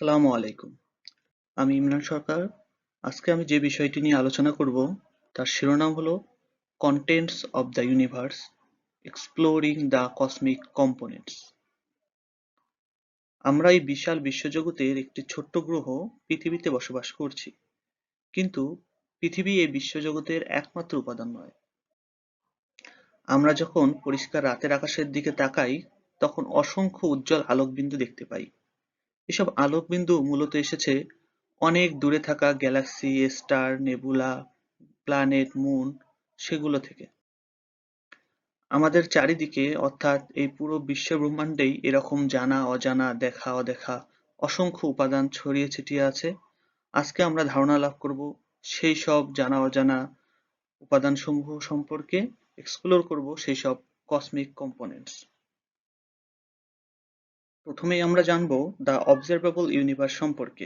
আসসালামু আলাইকুম। আমি ইমরান সরকার। আজকে আমি যে বিষয়টি নিয়ে আলোচনা করব তার শিরোনাম হলো contents of the universe exploring the cosmic components. আমরা এই বিশাল বিশ্বজগতের একটি ছোট্ট গ্রহ পৃথিবীতে বসবাস করছি, কিন্তু পৃথিবী এই বিশ্বজগতের একমাত্র উপাদান নয়। আমরা যখন পরিষ্কার রাতের আকাশের দিকে তাকাই, তখন অসংখ্য উজ্জ্বল আলোকবিন্দু দেখতে পাই। এসব আলোকবিন্দু মূলত এসেছে অনেক দূরে থাকা Galaxy, star, nebula, planet, moon সেগুলো থেকে। আমাদের চারিদিকে অর্থাৎ এই পুরো বিশ্ব ব্রহ্মাণ্ডেই এরকম জানা অজানা, দেখা অদেখা অসংখ্য উপাদান ছড়িয়ে ছিটিয়ে আছে। আজকে আমরা ধারণা লাভ করব সেই সব জানা অজানা উপাদানসমূহ সম্পর্কে, এক্সপ্লোর করব সেই সব কসমিক কম্পোনেন্টস। প্রথমেই আমরা জানব দ্য অবজারভেবল ইউনিভার্স সম্পর্কে।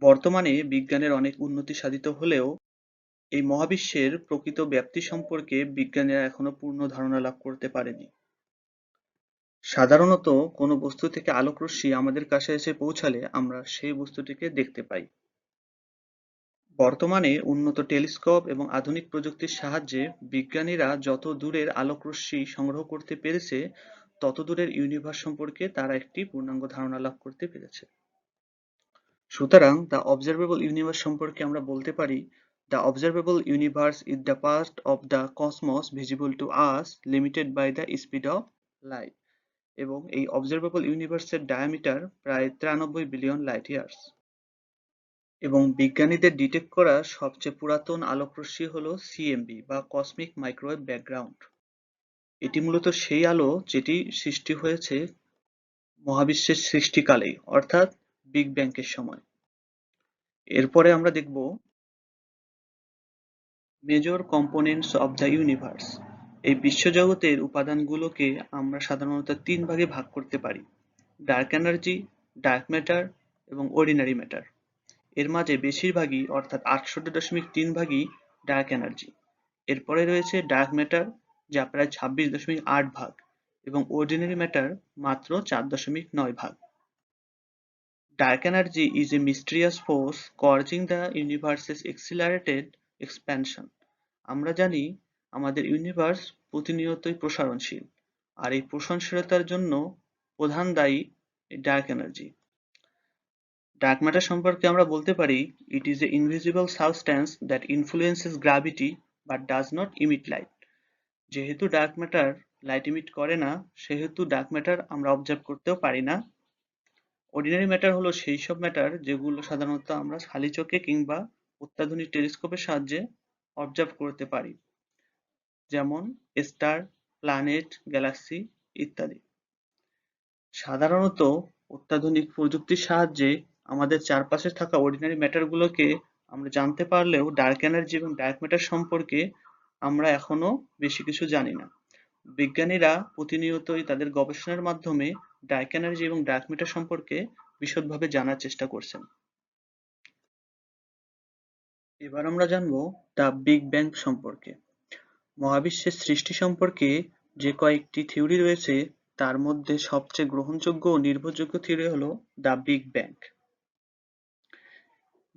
বর্তমানে বিজ্ঞানের অনেক উন্নতি সাধিত হলেও এই মহাবিশ্বের প্রকৃত ব্যাপ্তি সম্পর্কে বিজ্ঞানীরা এখনো পূর্ণ ধারণা লাভ করতে পারেনি। সাধারণত কোনো বস্তু থেকে আলোকরশ্মি আমাদের কাছে এসে পৌঁছালে আমরা সেই বস্তুটিকে দেখতে পাই। বর্তমানে উন্নত টেলিস্কোপ এবং আধুনিক প্রযুক্তির সাহায্যে বিজ্ঞানীরা যত দূরের আলোকরশ্মি সংগ্রহ করতে পেরেছে, তত দূরের ইউনিভার্স সম্পর্কে তারা একটি পূর্ণাঙ্গ ধারণা লাভ করতে পেরেছে। সুতরাং দ্য অবজারভেবল ইউনিভার্স সম্পর্কে আমরা বলতে পারি, the observable universe is the part of the cosmos visible to us limited by the speed of light, এবং এই অবজারভেবল ইউনিভার্সের ডায়ামিটার প্রায় 93 বিলিয়ন লাইট ইয়ার্স, এবং বিজ্ঞানীদের ডিটেক্ট করা সবচেয়ে পুরাতন আলোকরশ্মি হলো সিএমবি বা কসমিক মাইক্রোওয়েভ ব্যাকগ্রাউন্ড। এটি মূলত সেই আলো যেটি সৃষ্টি হয়েছে মহাবিশ্বের সৃষ্টিকালেই, অর্থাৎ বিগ ব্যাংয়ের সময়। এরপরে আমরা দেখব major components of the universe. এই বিশ্বজগতের উপাদানগুলোকে আমরা সাধারণত তিন ভাগে ভাগ করতে পারি: ডার্ক এনার্জি, ডার্ক ম্যাটার এবং অর্ডিনারি ম্যাটার। এর মাঝে বেশিরভাগই অর্থাৎ ৬৮.৩ ভাগই ডার্ক এনার্জি। এরপরে রয়েছে ডার্ক ম্যাটার, যা প্রায় ২৬.৮ ভাগ, এবং অর্ডিনারি ম্যাটার মাত্র ৪.৯ ভাগ। Dark energy is a mysterious force causing the universe's accelerated expansion. আমরা জানি আমাদের ইউনিভার্স প্রতিনিয়তই প্রসারণশীল, আর এই প্রসারণশীলতার জন্য প্রধান দায়ী ডার্ক এনার্জি। ডার্ক ম্যাটার সম্পর্কে আমরা বলতে পারি, it is a invisible substance that influences gravity but does not emit light. যেহেতু ডার্ক ম্যাটার লাইট ইমিট করে না, সেহেতু ডার্ক ম্যাটার আমরা অবজার্ভ করতেও পারি না। অর্ডিনারি ম্যাটার হলো সেই সব ম্যাটার যেগুলো সাধারণত আমরা খালি চোখে কিংবা অত্যাধুনিক টেলিস্কোপের সাহায্যে অবজার্ভ করতে পারি, যেমন স্টার, প্ল্যানেট, গ্যালাক্সি ইত্যাদি। সাধারণত অত্যাধুনিক প্রযুক্তির সাহায্যে আমাদের চারপাশে থাকা অর্ডিনারি ম্যাটারগুলোকে আমরা জানতে পারলেও ডার্ক এনার্জি এবং ডার্ক ম্যাটার সম্পর্কে আমরা এখনো বেশি কিছু জানি না। বিজ্ঞানীরা প্রতিনিয়তই তাদের গবেষণার মাধ্যমে ডার্ক এনার্জি এবং ডার্ক ম্যাটার সম্পর্কে বিশদভাবে জানার চেষ্টা করছেন। এবার আমরা জানবো দ্য বিগ ব্যাং সম্পর্কে। মহাবিশ্বের সৃষ্টি সম্পর্কে যে কয়েকটি থিওরি রয়েছে, তার মধ্যে সবচেয়ে গ্রহণযোগ্য ও নির্ভরযোগ্য থিওরি হলো the big bang.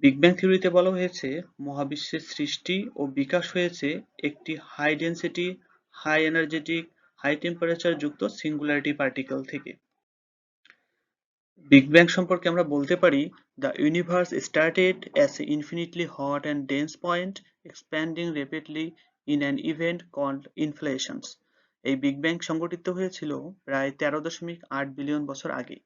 Big bang থিওরিতে বলা হয়েছে মহাবিশ্বের সৃষ্টি ও বিকাশ হয়েছে একটি high density, high energetic, high temperature যুক্ত সিঙ্গুলারিটি পার্টিকেল থেকে। বিগ ব্যাং সম্পর্কে আমরা বলতে পারি, the universe started as a infinitely hot and dense point expanding rapidly in an event called inflations. এই বিগ ব্যাং সংঘটিত হয়েছিল প্রায় 13.8 বিলিয়ন বছর আগে।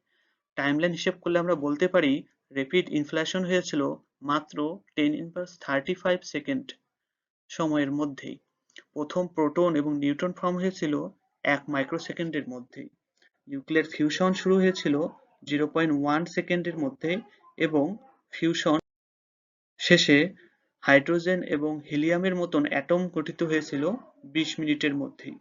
টাইমলাইন হিসেব করলে আমরা বলতে পারি র্যাপিড ইনফ্লেশন হয়েছিল মাত্র 10⁻35 সেকেন্ড সময়ের মধ্যেই। প্রথম প্রোটন এবং নিউট্রন ফর্ম হয়েছিল 1 মাইক্রোসেকেন্ডের মধ্যেই। নিউক্লিয়ার ফিউশন শুরু হয়েছিল 0.1 সেকেন্ডের মধ্যে, এবং ফিউশন শেষে হাইড্রোজেন এবং হিলিয়ামের মতন অ্যাটম গঠিত হয়েছিল 20 মিনিটের মধ্যেই।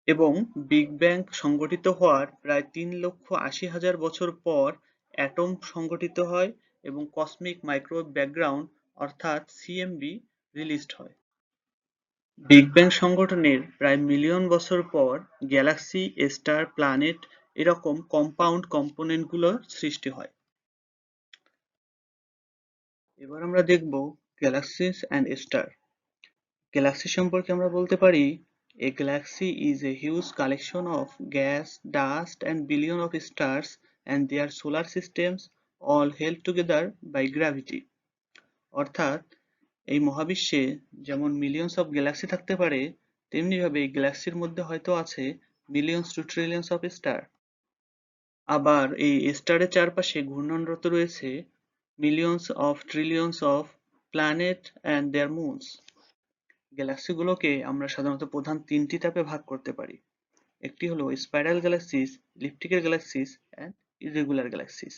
এবং বিগ ব্যাং সংঘটিত হওয়ার প্রায় 3,80,000 বছর পর অ্যাটম সংঘটিত হয় এবং কসমিক মাইক্রোওয়েভ ব্যাকগ্রাউন্ড অর্থাৎ সিএমবি রিলিজড হয়। বিগ ব্যাং সংঘটনের প্রায় মিলিয়ন বছর পর গ্যালাক্সি, স্টার, প্ল্যানেট এরকম কম্পাউন্ড কম্পোনেন্টগুলোর সৃষ্টি হয়। এবার আমরা দেখব গ্যালাক্সিস অ্যান্ড স্টার। গ্যালাক্সি সম্পর্কে আমরা বলতে পারি, a galaxy is a huge collection of gas, dust and billion of stars and their solar systems all held together by gravity. অর্থাৎ এই মহাবিশ্বে যেমন মিলিয়নস অফ গ্যালাক্সি থাকতে পারে, তেমনি ভাবে এই গ্যালাক্সির মধ্যে হয়তো আছে millions to trillions of star. আবার এই স্টারের চারপাশে ঘূর্ণনরত রয়েছে millions of trillions of planet and their moons. গ্যালাক্সিগুলোকে আমরা সাধারণত প্রধান তিনটি ধাপে ভাগ করতে পারি। একটি হলো spiral galaxies, elliptical galaxies and irregular galaxies.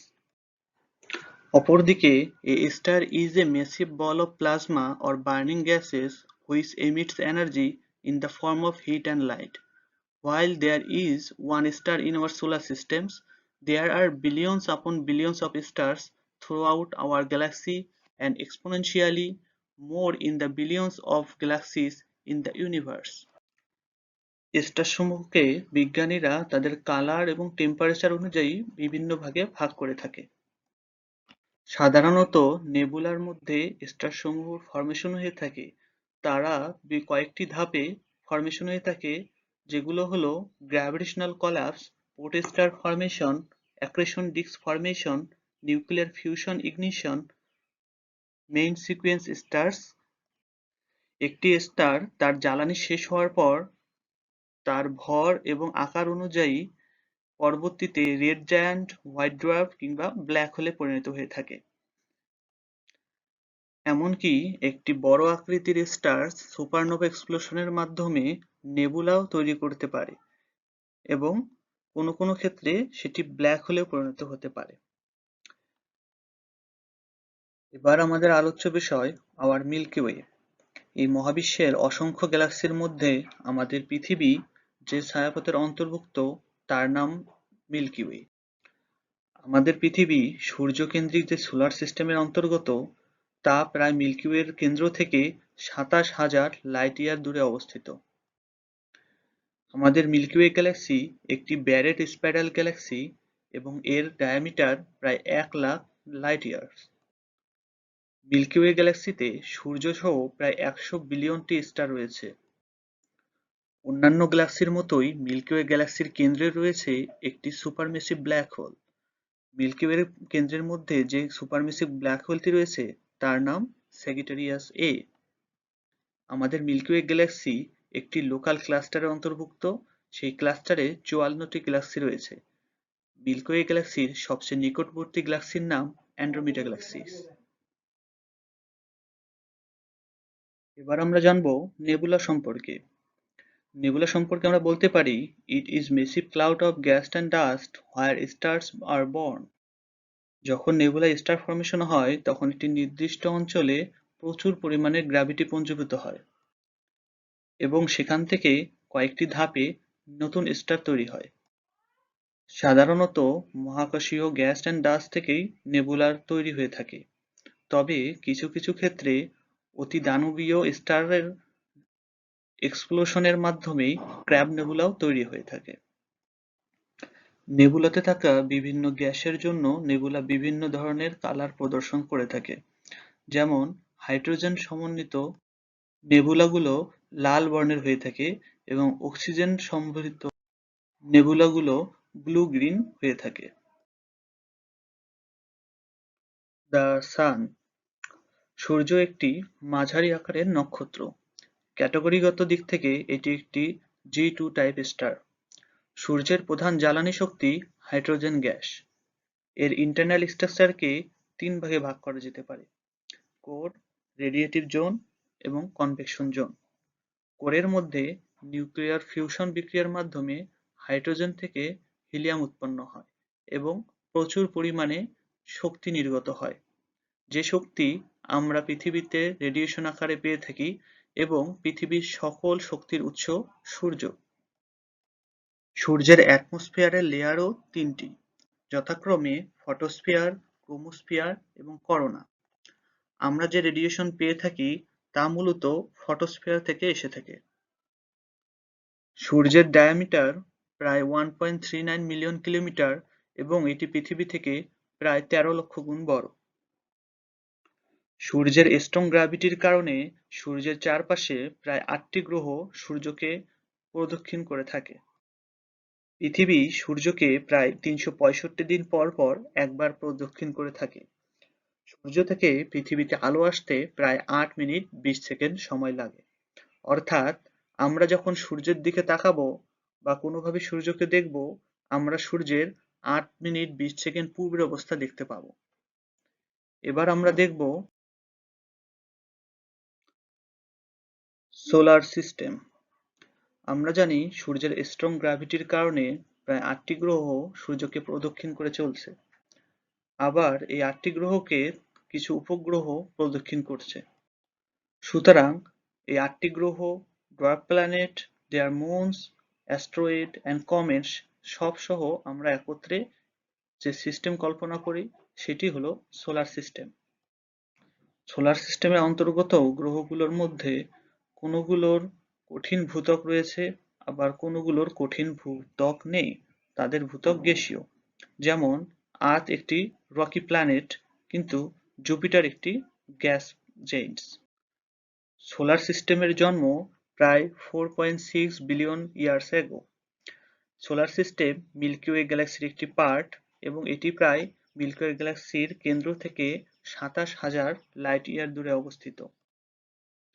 অপরদিকে a star is a massive ball of plasma or burning gases which emits energy in the form of heat and light. While there is one star in our solar systems, there are billions upon billions of stars throughout our galaxy and exponentially more in the billions of galaxies in the universe. স্টারসমূহকে বিজ্ঞানীরা তাদের colour এবং temperature অনুযায়ী বিভিন্ন ভাগে ভাগ করে থাকে। সাধারণত নেবুলার মধ্যে স্টারসমূহ ফর্মেশন হয়ে থাকে। তারা কয়েকটি ধাপে ফর্মেশন হয়ে থাকে, যেগুলো হলো gravitational collapse, protostar formation, accretion disk formation, nuclear fusion ignition, main sequence stars. একটি স্টার তার জ্বালানি শেষ হওয়ার পর তার ভর এবং আকার অনুযায়ী পরবর্তীতে রেড জায়ান্ট, হোয়াইট ডোয়ার্ফ কিংবা ব্ল্যাক হোলে পরিণত হয়ে থাকে। এমনকি একটি বড় আকৃতির স্টার সুপারনোভা এক্সপ্লোশনের মাধ্যমে নেবুলাও তৈরি করতে পারে এবং কোনো কোনো ক্ষেত্রে সেটি ব্ল্যাক হোলেও পরিণত হতে পারে। এবার আমাদের আলোচ্য বিষয় আওয়ার মিল্কি ওয়ে। এই মহাবিশ্বের অসংখ্য গ্যালাক্সির মধ্যে আমাদের পৃথিবী যে ছায়াপথের অন্তর্ভুক্ত তার নাম মিল্কি ওয়ে। আমাদের পৃথিবী সূর্যকেন্দ্রিক যে সোলার সিস্টেমের অন্তর্গত, তা প্রায় মিল্কি ওয়ের কেন্দ্র থেকে ২৭,০০০ লাইট ইয়ার দূরে অবস্থিত। আমাদের মিল্কি ওয়ে গ্যালাক্সি একটি ব্যারেট স্পাইরাল গ্যালাক্সি এবং এর ডায়ামিটার প্রায় ১,০০,০০০ লাইট ইয়ার্স। মিল্কি ওয়ে গ্যালাক্সিতে সূর্য সহ প্রায় ১০০ বিলিয়নটি স্টার রয়েছে। অন্যান্য গ্যালাক্সির মতোই মিল্কি ওয়ে গ্যালাক্সির কেন্দ্রে রয়েছে একটি সুপারমেসিভ ব্ল্যাক হোল। মিল্কি ওয়ের কেন্দ্রের মধ্যে যে সুপারমেসিভ ব্ল্যাক হোলটি রয়েছে তার নাম স্যাজিটেরিয়াস এ। আমাদের মিল্কি ওয়ে গ্যালাক্সি একটি লোকাল ক্লাস্টারের অন্তর্ভুক্ত। সেই ক্লাস্টারে ৫৪টি গ্যালাক্সি রয়েছে। মিল্কি ওয়ে গ্যালাক্সির সবচেয়ে নিকটবর্তী গ্যালাক্সির নাম অ্যান্ড্রোমিডা গ্যালাক্সিস। এবার আমরা জানবো নেবুলা সম্পর্কে। নেবুলা সম্পর্কে আমরা বলতে পারি, it is massive cloud of gas and dust where stars are born. যখন নেবুলা স্টার ফর্মেশন হয় তখন একটি নির্দিষ্ট অঞ্চলে প্রচুর পরিমাণে গ্র্যাভিটি পুঞ্জীভূত হয় এবং সেখান থেকে কয়েকটি ধাপে নতুন স্টার তৈরি হয়। সাধারণত মহাকাশীয় গ্যাস অ্যান্ড ডাস্ট থেকেই নেবুলার তৈরি হয়ে থাকে, তবে কিছু কিছু ক্ষেত্রে অতি দানবীয় স্টারের এক্সপ্লোশনের মাধ্যমেই ক্র্যাব নেবুলাও তৈরি হয়ে থাকে। নেবুলাতে থাকা বিভিন্ন গ্যাসের জন্য নেবুলা বিভিন্ন ধরনের কালার প্রদর্শন করে থাকে, যেমন হাইড্রোজেন সমন্বিত নেবুলাগুলো লাল বর্ণের হয়ে থাকে এবং অক্সিজেন সমৃদ্ধ নেবুলাগুলো ব্লু গ্রিন হয়ে থাকে। The sun. সূর্য একটি মাঝারি আকারের নক্ষত্র। ক্যাটাগরিগত দিক থেকে এটি একটি G2 টাইপ স্টার। সূর্যের প্রধান জ্বালানি শক্তি হাইড্রোজেন গ্যাস। এর ইন্টারনাল স্ট্রাকচারকে ৩ ভাগে ভাগ করা যেতে পারে: কোর, রেডিয়েটিভ জোন এবং কনভেকশন জোন। কোরের মধ্যে নিউক্লিয়ার ফিউশন বিক্রিয়ার মাধ্যমে হাইড্রোজেন থেকে হিলিয়াম উৎপন্ন হয় এবং প্রচুর পরিমাণে শক্তি নির্গত হয়, যে শক্তি আমরা পৃথিবীতে রেডিয়েশন আকারে পেয়ে থাকি এবং পৃথিবীর সকল শক্তির উৎস সূর্য। সূর্যের অ্যাটমসফিয়ারের লেয়ারও ৩টি, যথাক্রমে ফটোস্ফিয়ার, ক্রোমোস্ফিয়ার এবং করোনা। আমরা যে রেডিয়েশন পেয়ে থাকি তা মূলত ফটোস্ফিয়ার থেকে এসে থাকে। সূর্যের ডায়ামিটার প্রায় 1.39 মিলিয়ন কিলোমিটার এবং এটি পৃথিবী থেকে প্রায় 13 লক্ষ গুণ বড়। সূর্যের স্ট্রং গ্র্যাভিটির কারণে সূর্যের চারপাশে প্রায় 8টি গ্রহ সূর্যকে প্রদক্ষিণ করে থাকে। পৃথিবী সূর্যকে প্রায় 365 দিন পর পর একবার প্রদক্ষিণ করে থাকে। সূর্য থেকে পৃথিবীতে আলো আসতে প্রায় 8 মিনিট 20 সেকেন্ড সময় লাগে। অর্থাৎ আমরা যখন সূর্যের দিকে তাকাবো বা কোনোভাবে সূর্যকে দেখব, আমরা সূর্যের 8 মিনিট 20 সেকেন্ড পূর্বের অবস্থা দেখতে পাবো। এবার আমরা দেখব সোলার সিস্টেম। আমরা জানি সূর্যের স্ট্রং গ্র্যাভিটির কারণে প্রায় 8টি গ্রহ সূর্যকে প্রদক্ষিণ করে চলছে। আবার এই 8টি গ্রহকে কিছু উপগ্রহ প্রদক্ষিণ করছে। সুতরাং এই 8টি গ্রহ, dwarf planet, their moons, asteroid and comets সব সহ আমরা একত্রে যে সিস্টেম কল্পনা করি সেটি হলো সোলার সিস্টেম। সোলার সিস্টেমের অন্তর্গত গ্রহগুলোর মধ্যে কোনোগুলোর কঠিন ভূত্বক রয়েছে, আবার কোনোগুলোর কঠিন ভূত্বক নেই, তাদের ভূত্বক গ্যাসীয়। যেমন আর্থ একটি রকি প্ল্যানেট, কিন্তু জুপিটার একটি গ্যাস জেইন্টস। সোলার সিস্টেমের জন্ম প্রায় 4.6 billion years ago. Solar system milky way গ্যালাক্সির একটি পার্ট এবং এটি প্রায় মিল্কি ওয়ে গ্যালাক্সির কেন্দ্র থেকে 27,000 লাইট ইয়ার দূরে অবস্থিত।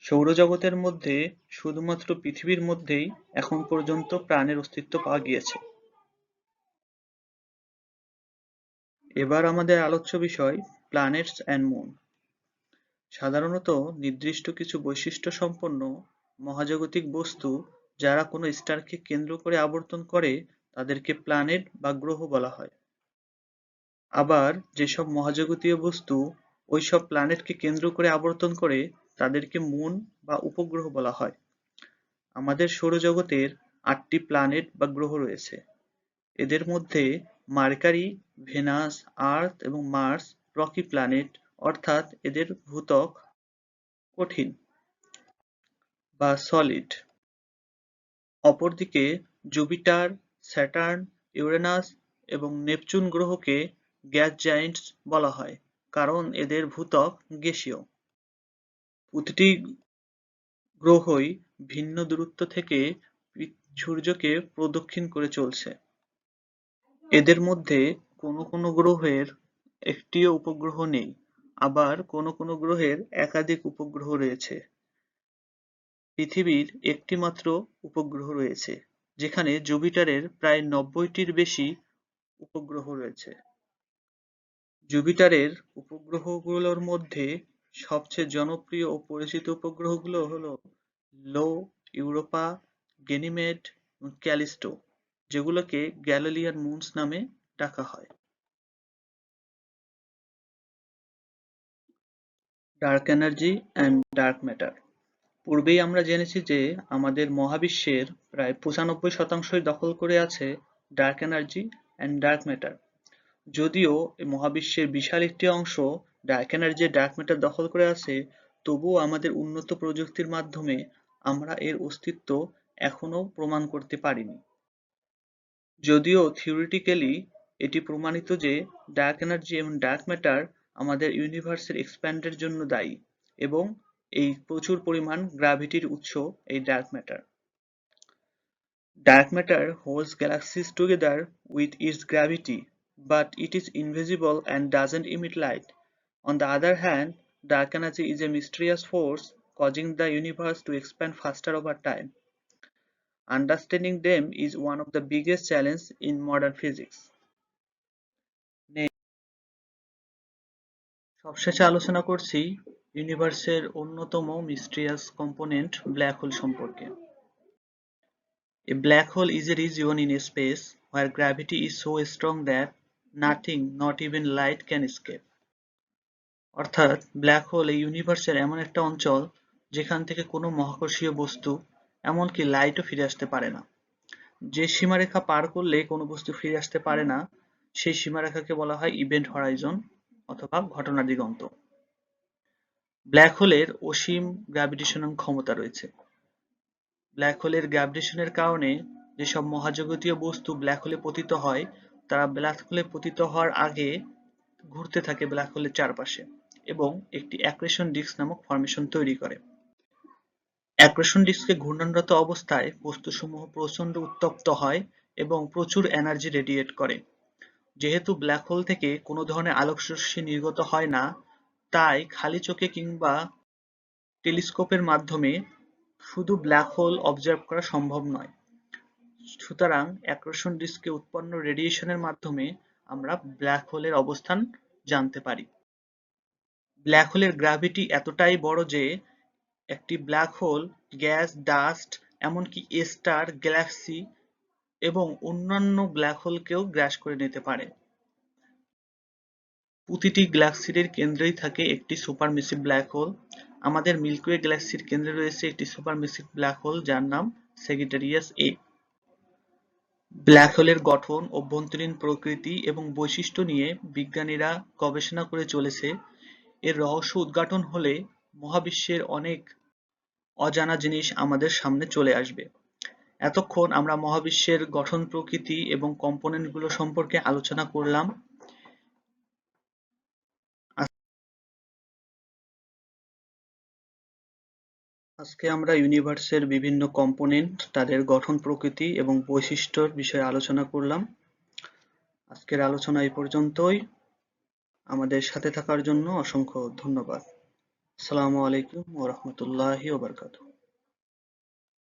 সৌরজগতের মধ্যে শুধুমাত্র পৃথিবীর মধ্যেই এখন পর্যন্ত প্রাণের অস্তিত্ব পাওয়া গিয়েছে। এবার আমাদের আলোচ্য বিষয় প্ল্যানেটস অ্যান্ড মুন। সাধারণত নির্দিষ্ট কিছু বৈশিষ্ট্য সম্পন্ন মহাজাগতিক বস্তু যারা কোনো স্টারকে কেন্দ্র করে আবর্তন করে তাদেরকে প্ল্যানেট বা গ্রহ বলা হয়। আবার যেসব মহাজাগতীয় বস্তু ওইসব প্ল্যানেটকে কেন্দ্র করে আবর্তন করে তাদেরকে মুন বা উপগ্রহ বলা হয়। আমাদের সৌরজগতের 8টি প্ল্যানেট বা গ্রহ রয়েছে। এদের মধ্যে মার্কারি, ভেনাস, আর্থ এবং মার্স রকি প্ল্যানেট, অর্থাৎ এদের ভূত্বক কঠিন বা সলিড। অপরদিকে জুপিটার, স্যাটার্ন, ইউরেনাস এবং নেপচুন গ্রহকে গ্যাস জায়ান্টস বলা হয়, কারণ এদের ভূত্বক গ্যাসীয়। প্রতিটি গ্রহই ভিন্ন দূরত্ব থেকে সূর্যকে প্রদক্ষিণ করে চলছে। এদের মধ্যে কোনো কোনো গ্রহের একটিও উপগ্রহ নেই, আবার কোনো কোনো গ্রহের একাধিক উপগ্রহ রয়েছে। পৃথিবীর একটি মাত্র উপগ্রহ রয়েছে, যেখানে জুপিটারের প্রায় 90টির বেশি উপগ্রহ রয়েছে। জুপিটারের উপগ্রহগুলোর মধ্যে সবচেয়ে জনপ্রিয় ও পরিচিত উপগ্রহগুলো হলো লো, ইউরোপা, গেনিমেড এবং ক্যালিস্টো, যেগুলোকে গ্যালিলিয়ান মুনস নামে ডাকা হয়। Dark energy and dark matter. পূর্বেই আমরা জেনেছি যে আমাদের মহাবিশ্বের প্রায় 95% দখল করে আছে dark energy and dark matter. যদিও এই মহাবিশ্বের বিশাল একটি অংশ ডার্ক এনার্জি ডার্ক ম্যাটার দখল করে আছে, তবুও আমাদের উন্নত প্রযুক্তির মাধ্যমে আমরা এর অস্তিত্ব এখনো প্রমাণ করতে পারিনি। যদিও থিওরিটিক্যালি এটি প্রমাণিত যে ডার্ক এনার্জি এবং ডার্ক ম্যাটার আমাদের ইউনিভার্সের এক্সপ্যান্ডের জন্য দায়ী এবং এই প্রচুর পরিমাণ গ্র্যাভিটির উৎস এই dark matter. Dark matter holds galaxies together with its gravity, but it is invisible and doesn't emit light. On the other hand, dark energy is a mysterious force causing the universe to expand faster over time. Understanding them is one of the biggest challenges in modern physics. সবশেষে আলোচনা করছি ইউনিভার্সের অন্যতম mysterious component black hole সম্পর্কে। A black hole is a region in space where gravity is so strong that nothing, not even light, can escape. অর্থাৎ black hole এই ইউনিভার্সের এমন একটা অঞ্চল যেখান থেকে কোনো মহাকর্ষীয় বস্তু, এমনকি লাইটও ফিরে আসতে পারে না। যে সীমারেখা পার করলে কোনো বস্তু ফিরে আসতে পারে না সেই সীমারেখাকে বলা হয় ইভেন্ট হরাইজন অথবা ঘটনা দিগন্ত। ব্ল্যাক হোলের অসীম গ্র্যাভিটেশনাল ক্ষমতা রয়েছে। ব্ল্যাক হোলের গ্র্যাভিটেশনের কারণে যেসব মহাজাগতীয় বস্তু ব্ল্যাক হোলে পতিত হয় তারা ব্ল্যাক হোলে পতিত হওয়ার আগে ঘুরতে থাকে ব্ল্যাক হোলের চারপাশে এবং একটি অ্যাক্রেশন ডিস্ক নামক ফর্মেশন তৈরি করে। অ্যাক্রেশন ডিস্কে ঘূর্ণনরত অবস্থায় বস্তুসমূহ প্রচণ্ড উত্তপ্ত হয় এবং প্রচুর এনার্জি রেডিয়েট করে। যেহেতু ব্ল্যাক হোল থেকে কোনো ধরনের আলোকরশ্মি নির্গত হয় না, তাই খালি চোখে কিংবা টেলিস্কোপের মাধ্যমে শুধু ব্ল্যাক হোল অবজার্ভ করা সম্ভব নয়। সুতরাং অ্যাক্রেশন ডিস্কে উৎপন্ন রেডিয়েশনের মাধ্যমে আমরা ব্ল্যাক হোলের অবস্থান জানতে পারি। ব্ল্যাক হোলের গ্র্যাভিটি এতটাই বড় যে একটি ব্ল্যাক হোল গ্যাস, ডাস্ট, এমনকি স্টার, গ্যালাক্সি এবং অন্যান্য ব্ল্যাক হোলকেও গ্রাস করে নিতে পারে। প্রতিটি গ্যালাক্সির কেন্দ্রেই থাকে একটি সুপারম্যাসিভ ব্ল্যাক হোল। আমাদের মিল্কি ওয়ে গ্যালাক্সির কেন্দ্রে রয়েছে একটি সুপারম্যাসিভ ব্ল্যাক হোল যার নাম স্যাজিটারিয়াস এ। ব্ল্যাক হোলের গঠন, অভ্যন্তরীণ প্রকৃতি এবং বৈশিষ্ট্য নিয়ে বিজ্ঞানীরা গবেষণা করে চলেছে। এর রহস্য উদ্ঘাটন হলে মহাবিশ্বের অনেক অজানা জিনিস আমাদের সামনে চলে আসবে। এতক্ষণ আমরা মহাবিশ্বের গঠন, প্রকৃতি এবং কম্পোনেন্টগুলো সম্পর্কে আলোচনা করলাম। আজকে আমরা ইউনিভার্সের বিভিন্ন কম্পোনেন্ট, তাদের গঠন, প্রকৃতি এবং বৈশিষ্ট্যর বিষয়ে আলোচনা করলাম। আজকের আলোচনা এই পর্যন্তই। আমাদের সাথে থাকার জন্য অসংখ্য ধন্যবাদ। আসসালামু আলাইকুম ওয়া রাহমাতুল্লাহি ওয়া বারাকাতুহু।